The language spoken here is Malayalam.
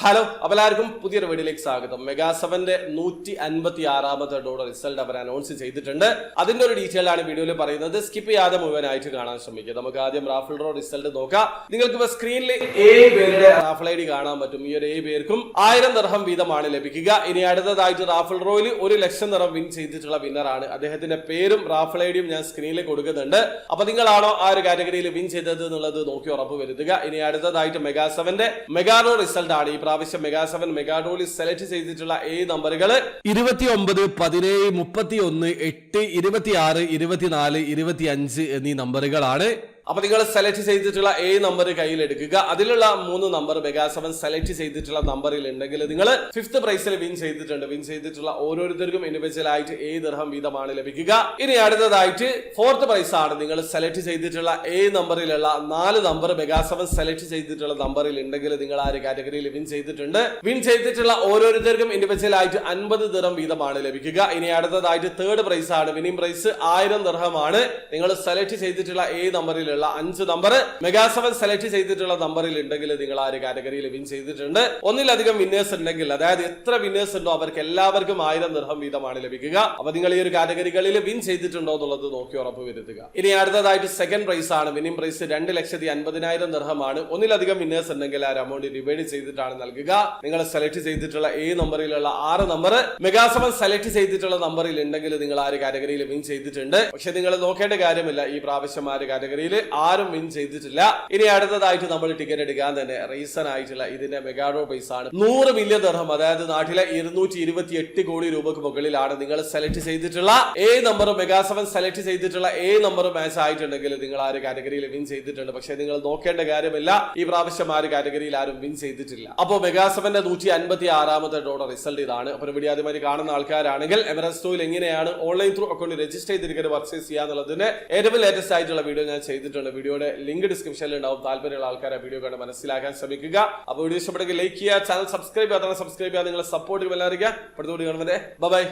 ഹലോ, എല്ലാവർക്കും പുതിയൊരു വീഡിയോയിലേക്ക് സ്വാഗതം. മെഗാ 7ന്റെ 156ാമത്തെ ഡോയുടെ റിസൾട്ട് അവർ അനൗൺസ് ചെയ്തിട്ടുണ്ട്. അതിന്റെ ഒരു ഡീറ്റെയിൽ ആണ് വീഡിയോയിൽ പറയുന്നത്. സ്കിപ്പ് ചെയ്യാതെ മുഴുവനായിട്ട് കാണാൻ ശ്രമിക്കുക. നമുക്ക് ആദ്യം റാഫിൾ ഡ്രോ റിസൾട്ട് നോക്കാം. നിങ്ങൾക്ക് ഇപ്പോൾ സ്ക്രീനിൽ 7 പേരുടെ റാഫിൾ ഐ ഡി കാണാൻ പറ്റും. ഈ ഒരു 7 പേർക്കും 1000 ദിർഹം വീതമാണ് ലഭിക്കുക. ഇനി അടുത്തതായിട്ട് റാഫിൾ ഡ്രോയിൽ 1 ലക്ഷം ദിർഹം വിൻ ചെയ്തിട്ടുള്ള വിന്നറാണ്. അദ്ദേഹത്തിന്റെ പേരും റാഫിൾ ഐ ഡിയും ഞാൻ സ്ക്രീനിൽ കൊടുക്കുന്നുണ്ട്. അപ്പൊ നിങ്ങളാണോ ആ ഒരു കാറ്റഗറിയിൽ വിൻ ചെയ്തത് എന്നുള്ളത് നോക്കി ഉറപ്പ് വരുത്തുക. ഇനി അടുത്തതായിട്ട് മെഗാ 7ന്റെ മെഗാ ഡ്രോ റിസൾട്ട് ആണ്. ഈ പ്രാവശ്യം മെഗാ 7 മെഗാ ഡ്രോയിൽ സെലക്ട് ചെയ്തിട്ടുള്ള നമ്പറുകൾ 29, 17, 31, 8, 26, 24, 25 എന്നീ നമ്പറുകളാണ്. അപ്പൊ നിങ്ങൾ സെലക്ട് ചെയ്തിട്ടുള്ള നമ്പർ കയ്യിലെടുക്കുക. അതിലുള്ള 3 നമ്പർ മെഗാ 7 സെലക്ട് ചെയ്തിട്ടുള്ള നമ്പറിൽ ഉണ്ടെങ്കിൽ നിങ്ങൾ 5th പ്രൈസിൽ വിൻ ചെയ്തിട്ടുണ്ട്. വിൻ ചെയ്തിട്ടുള്ള ഓരോരുത്തർക്കും ഇൻഡിവിജ്വൽ ആയിട്ട് ദിർഹം വീതമാണ് ലഭിക്കുക. ഇനി അടുത്തതായിട്ട് 4th പ്രൈസ് ആണ്. നിങ്ങൾ സെലക്ട് ചെയ്തിട്ടുള്ള നമ്പറിലുള്ള 4 നമ്പർ മെഗാ 7 സെലക്ട് ചെയ്തിട്ടുള്ള നമ്പറിൽ ഉണ്ടെങ്കിൽ നിങ്ങൾ ആ ഒരു കാറ്റഗറിയിൽ വിൻ ചെയ്തിട്ടുണ്ട്. വിൻ ചെയ്തിട്ടുള്ള ഓരോരുത്തർക്കും ഇൻഡിവിജ്വൽ ആയിട്ട് 50 ദിർഹം വീതമാണ് ലഭിക്കുക. ഇനി അടുത്തതായിട്ട് 3rd പ്രൈസ് ആണ്. Winning price 1000 ദിർഹമാണ്. നിങ്ങൾ സെലക്ട് ചെയ്തിട്ടുള്ള നമ്പറിൽ 5 നമ്പർ മെഗാ 7 സെലക്ട് ചെയ്തിട്ടുള്ള നമ്പറിൽ ഉണ്ടെങ്കിൽ നിങ്ങൾ ആ ഒരു കാറ്റഗറിയിൽ വിൻ ചെയ്തിട്ടുണ്ട്. ഒന്നിലധികം വിന്നേഴ്സ് ഉണ്ടെങ്കിൽ, അതായത് എത്ര വിന്നേഴ്സ് ഉണ്ടോ അവർക്ക് എല്ലാവർക്കും 1000 ദിർഹം വീതമാണ് ലഭിക്കുക. അപ്പൊ നിങ്ങൾ ഈ ഒരു കാറ്റഗറികളിൽ വിൻ ചെയ്തിട്ടുണ്ടോ എന്നുള്ളത് നോക്കി ഉറപ്പ് വരുത്തുക. ഇനി അടുത്തതായിട്ട് 2nd പ്രൈസ് ആണ്. Winning price 2,50,000 ദിർഹമാണ്. ഒന്നിലധികം വിന്നേഴ്സ് ഉണ്ടെങ്കിൽ ആ ഒരു എമൗണ്ട് ഡിവൈഡ് ചെയ്തിട്ടാണ് നൽകുക. നിങ്ങൾ സെലക്ട് ചെയ്തിട്ടുള്ള നമ്പറിലുള്ള 6 നമ്പർ മെഗാ 7 സെലക്ട് ചെയ്തിട്ടുള്ള നമ്പറിൽ ഉണ്ടെങ്കിൽ നിങ്ങൾ ആ ഒരു കാറ്റഗറിയിൽ വിൻ ചെയ്തിട്ടുണ്ട്. പക്ഷെ നിങ്ങൾ നോക്കേണ്ട കാര്യമില്ല, ഈ പ്രാവശ്യം ആ ഒരു കാറ്റഗറിയിൽ ആരും വിൻ ചെയ്തിട്ടില്ല. ഇനി അടുത്തതായിട്ട് നമ്മൾ ടിക്കറ്റ് എടുക്കാൻ തന്നെ റീസൺ ആയിട്ടുള്ള ഇതിന്റെ മെഗാഡോ പൈസ ആണ് 100 മില്യൺ ദിർഹം, അതായത് നാട്ടിലെ 228 കോടി രൂപക്ക് മുകളിലാണ്. നിങ്ങൾ സെലക്ട് ചെയ്തിട്ടുള്ള നമ്പർ മെഗാ 7 സെലക്ട് ചെയ്തിട്ടുള്ള നമ്പർ മാച്ച് ആയിട്ടുണ്ടെങ്കിൽ നിങ്ങൾ ആ ഒരു കാറ്റഗറിയിൽ വിൻ ചെയ്തിട്ടുണ്ട്. പക്ഷെ നിങ്ങൾ നോക്കേണ്ട കാര്യമില്ല, ഈ പ്രാവശ്യം ആ ഒരു കാറ്റഗറിയിൽ ആരും വിൻ ചെയ്തിട്ടില്ല. അപ്പോൾ മെഗാ 7ന്റെ 156ാമത്തെ ഡോയുടെ റിസൾട്ട് ഇതാണ്. അപ്പോൾ വീഡിയോ ആദ്യമായി കാണുന്ന ആൾക്കാരാണെങ്കിൽ എമറസ്റ്റോയിൽ എങ്ങനെയാണ് ഓൺലൈൻ ത്രൂ അക്കൗണ്ട് രജിസ്റ്റർ ചെയ്തിരിക്കുന്നത് പർച്ചേസ് ചെയ്യാന്നുള്ളതിന്റെ ഏറ്റവും ലേറ്റസ്റ്റ് ആയിട്ടുള്ള വീഡിയോ ഞാൻ ചെയ്തിട്ടുണ്ട്. വീഡിയോയുടെ ലിങ്ക് ഡിസ്ക്രിപ്ഷനിൽ ഉണ്ടാവും. താല്പര്യമുള്ള ആൾക്കാരെ വീഡിയോ കണ്ട് മനസ്സിലാക്കാൻ ശ്രമിക്കുക. അപ്പോൾ വീഡിയോ ഇഷ്ടപ്പെടുമെങ്കിൽ ലൈക്ക് ചെയ്യുക, ചാനൽ സബ്സ്ക്രൈബ് ചെയ്യാതെ സബ്സ്ക്രൈബ് ചെയ്യാൻ നിങ്ങളെ സപ്പോർട്ട് അറിയിക്കുക. അടുത്ത വീഡിയോ കാണുന്നത് ബൈ.